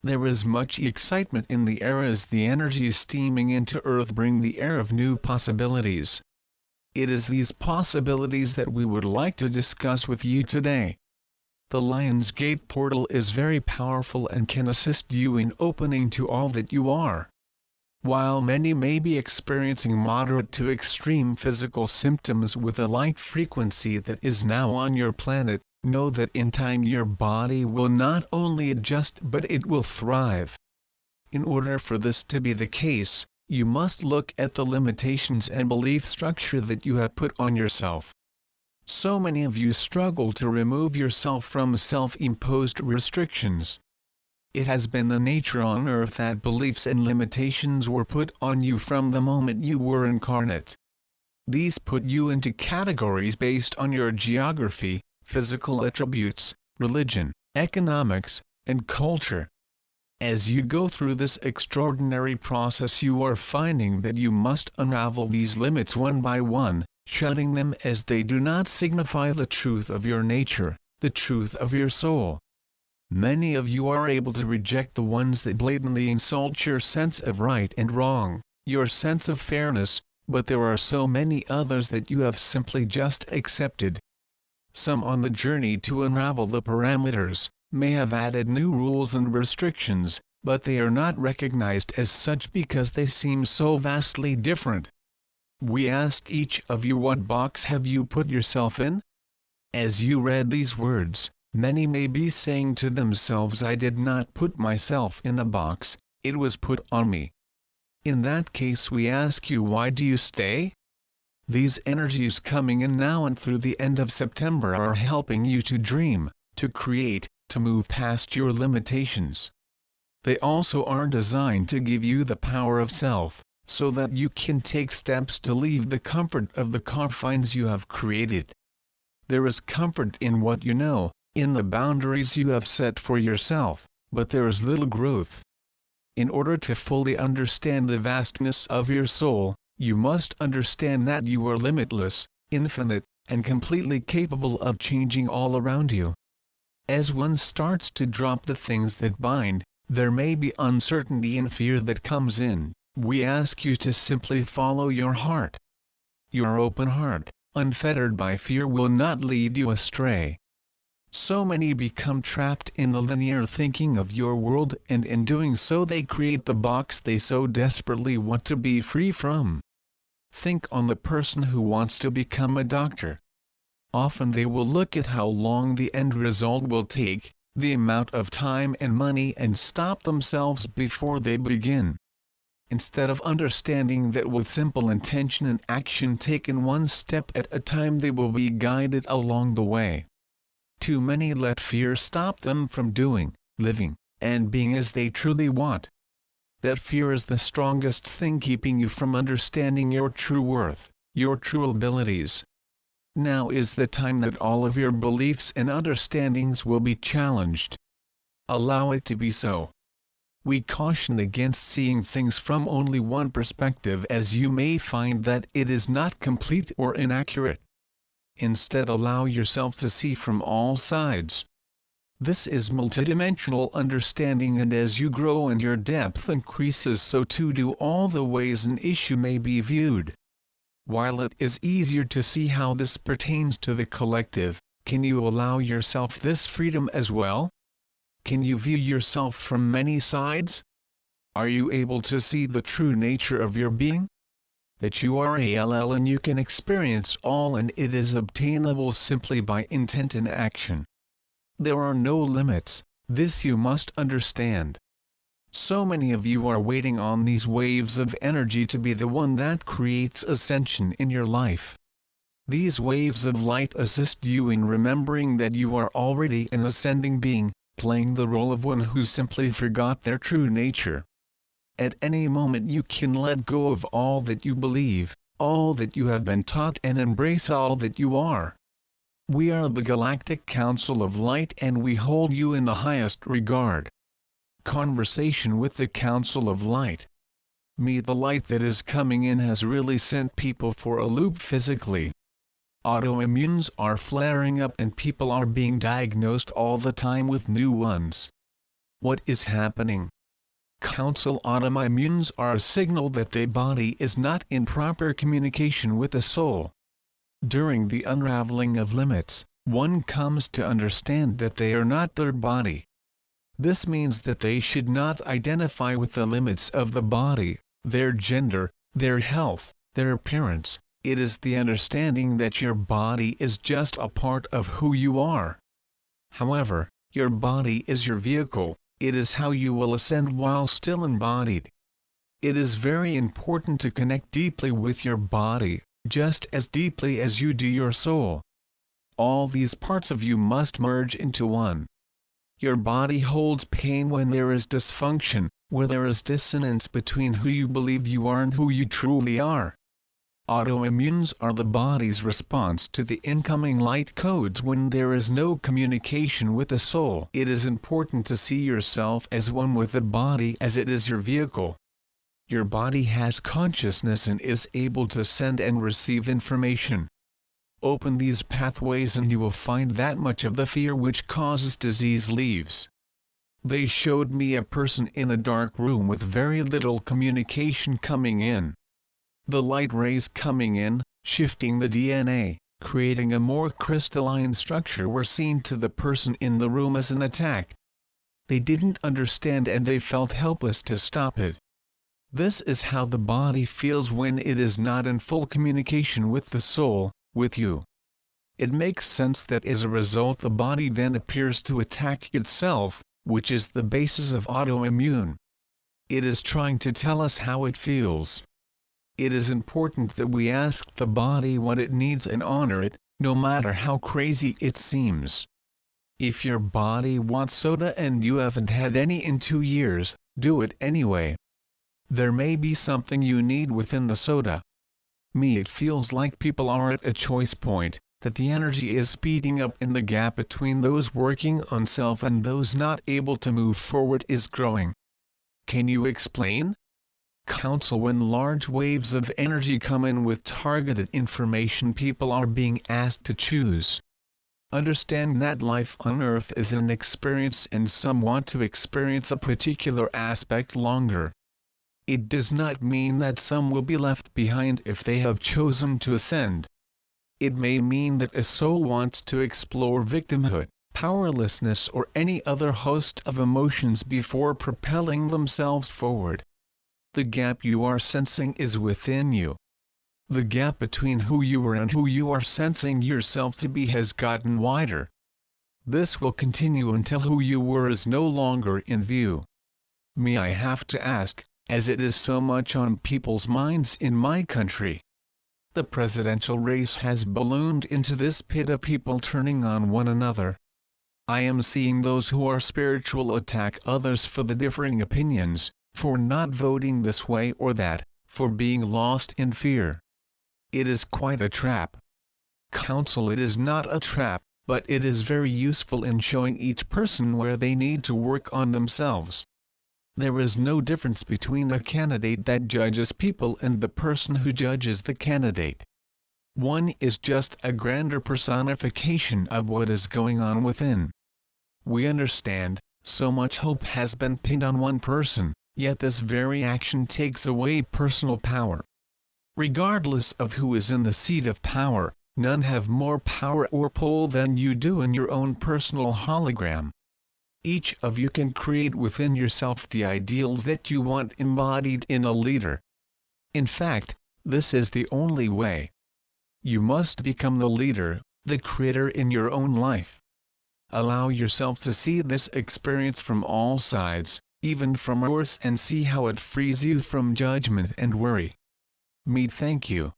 There is much excitement in the air as the energies steaming into Earth bring the air of new possibilities. It is these possibilities that we would like to discuss with you today. The Lion's Gate portal is very powerful and can assist you in opening to all that you are. While many may be experiencing moderate to extreme physical symptoms with a light frequency that is now on your planet, know that in time your body will not only adjust but it will thrive. In order for this to be the case, you must look at the limitations and belief structure that you have put on yourself. So many of you struggle to remove yourself from self-imposed restrictions. It has been the nature on Earth that beliefs and limitations were put on you from the moment you were incarnate. These put you into categories based on your geography, physical attributes, religion, economics, and culture. As you go through this extraordinary process, you are finding that you must unravel these limits one by one, shutting them as they do not signify the truth of your nature, the truth of your soul. Many of you are able to reject the ones that blatantly insult your sense of right and wrong, your sense of fairness, but there are so many others that you have simply just accepted. Some on the journey to unravel the parameters may have added new rules and restrictions, but they are not recognized as such because they seem so vastly different. We ask each of you, what box have you put yourself in? As you read these words, many may be saying to themselves, I did not put myself in a box, it was put on me. In that case we ask you, why do you stay? These energies coming in now and through the end of September are helping you to dream, to create, to move past your limitations. They also are designed to give you the power of self, so that you can take steps to leave the comfort of the confines you have created. There is comfort in what you know, in the boundaries you have set for yourself, but there is little growth. In order to fully understand the vastness of your soul, you must understand that you are limitless, infinite, and completely capable of changing all around you. As one starts to drop the things that bind, there may be uncertainty and fear that comes in. We ask you to simply follow your heart. Your open heart, unfettered by fear, will not lead you astray. So many become trapped in the linear thinking of your world, and in doing so they create the box they so desperately want to be free from. Think on the person who wants to become a doctor. Often they will look at how long the end result will take, the amount of time and money, and stop themselves before they begin. Instead of understanding that with simple intention and action taken one step at a time they will be guided along the way. Too many let fear stop them from doing, living, and being as they truly want. That fear is the strongest thing keeping you from understanding your true worth, your true abilities. Now is the time that all of your beliefs and understandings will be challenged. Allow it to be so. We caution against seeing things from only one perspective, as you may find that it is not complete or inaccurate. Instead, allow yourself to see from all sides. This is multidimensional understanding, and as you grow and your depth increases, so too do all the ways an issue may be viewed. While it is easier to see how this pertains to the collective, can you allow yourself this freedom as well? Can you view yourself from many sides? Are you able to see the true nature of your being? That you are ALL and you can experience all, and it is obtainable simply by intent and action. There are no limits, this you must understand. So many of you are waiting on these waves of energy to be the one that creates ascension in your life. These waves of light assist you in remembering that you are already an ascending being, playing the role of one who simply forgot their true nature. At any moment you can let go of all that you believe, all that you have been taught, and embrace all that you are. We are the Galactic Council of Light, and we hold you in the highest regard. Conversation with the Council of Light. Me, the light that is coming in has really sent people for a loop physically. Autoimmunes are flaring up and people are being diagnosed all the time with new ones. What is happening? Council autoimmunes are a signal that the body is not in proper communication with the soul. During the unraveling of limits, one comes to understand that they are not their body. This means that they should not identify with the limits of the body, their gender, their health, their appearance. It is the understanding that your body is just a part of who you are. However, your body is your vehicle. It is how you will ascend while still embodied. It is very important to connect deeply with your body, just as deeply as you do your soul. All these parts of you must merge into one. Your body holds pain when there is dysfunction, where there is dissonance between who you believe you are and who you truly are. Autoimmunes are the body's response to the incoming light codes when there is no communication with the soul. It is important to see yourself as one with the body as it is your vehicle. Your body has consciousness and is able to send and receive information. Open these pathways and you will find that much of the fear which causes disease leaves. They showed me a person in a dark room with very little communication coming in. The light rays coming in, shifting the DNA, creating a more crystalline structure were seen to the person in the room as an attack. They didn't understand and they felt helpless to stop it. This is how the body feels when it is not in full communication with the soul, with you. It makes sense that as a result the body then appears to attack itself, which is the basis of autoimmune. It is trying to tell us how it feels. It is important that we ask the body what it needs and honor it, no matter how crazy it seems. If your body wants soda and you haven't had any in 2 years, do it anyway. There may be something you need within the soda. It feels like people are at a choice point, that the energy is speeding up and the gap between those working on self and those not able to move forward is growing. Can you explain? Counsel when large waves of energy come in with targeted information, people are being asked to choose. Understand that life on earth is an experience and some want to experience a particular aspect longer. It does not mean that some will be left behind if they have chosen to ascend. It may mean that a soul wants to explore victimhood, powerlessness or any other host of emotions before propelling themselves forward. The gap you are sensing is within you. The gap between who you were and who you are sensing yourself to be has gotten wider. This will continue until who you were is no longer in view. I have to ask, as it is so much on people's minds in my country. The presidential race has ballooned into this pit of people turning on one another. I am seeing those who are spiritual attack others for the differing opinions, for not voting this way or that, for being lost in fear. It is quite a trap. Counsel, it is not a trap, but it is very useful in showing each person where they need to work on themselves. There is no difference between a candidate that judges people and the person who judges the candidate. One is just a grander personification of what is going on within. We understand, so much hope has been pinned on one person, yet this very action takes away personal power. Regardless of who is in the seat of power, none have more power or pull than you do in your own personal hologram. Each of you can create within yourself the ideals that you want embodied in a leader. In fact, this is the only way. You must become the leader, the creator in your own life. Allow yourself to see this experience from all sides, even from yours, and see how it frees you from judgment and worry. Thank you.